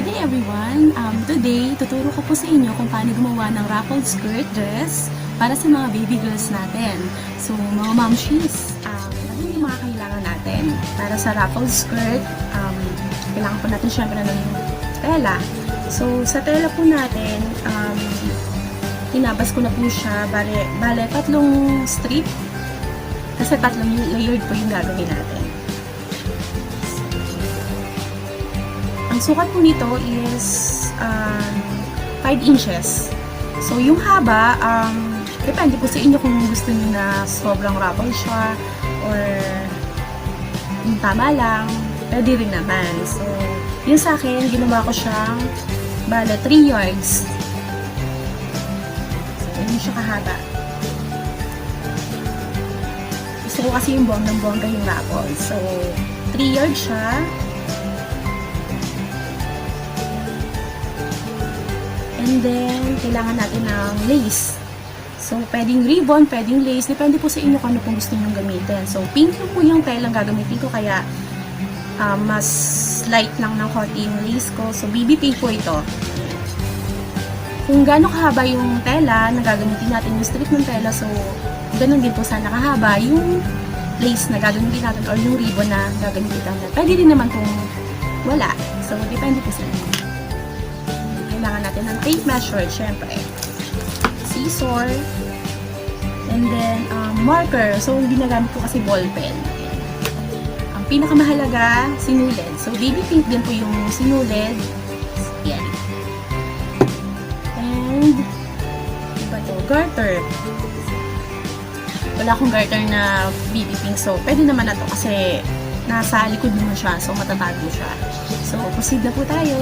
Good day everyone! Today, tuturo ko po sa inyo kung paano gumawa ng ruffled skirt dress para sa mga baby girls natin. So, mga momshies, ano yung mga kailangan natin? Para sa ruffled skirt, kailangan po natin syempre ng tela. So, sa tela po natin, tinabas ko na po siya, bale tatlong strip, kasi tatlong layered po yung gagawin natin. Ang sukat po nito is 5 inches. So, yung haba, depende po sa inyo kung gusto niyo na sobrang ruffle siya or yung tama lang, pwede rin naman. So, yun sa akin, ginawa ko siyang bale 3 yards. So, yun siya kahaba. Gusto ko kasi yung bonggang-bongga yung ruffle. So, 3 yards siya. And then, kailangan natin ng lace. So, pwedeng ribbon, pwedeng lace. Depende po sa inyo kung ano pong gusto nyo gamitin. So, pink po yung telang gagamitin ko. Kaya, mas light lang ng konti yung lace ko. So, BB pink po ito. Kung gaano kahaba yung tela na gagamitin natin, yung strip ng tela. So, ganun din po sana kahaba yung lace na gagamitin natin or yung ribbon na gagamitin natin. Pwede din naman kung wala. So, depende po sa inyo. Kailangan natin ng tape measure, syempre. Scissor. And then, marker. So, ginagamit ko kasi ball pen. Ang pinakamahalaga, sinulid. So, baby pink din po yung sinulid. Yan. And, iba to? Garter. Wala akong garter na baby pink. So, pwede naman na to kasi nasa likod naman siya. So, matatago siya. So, proceed na po tayo.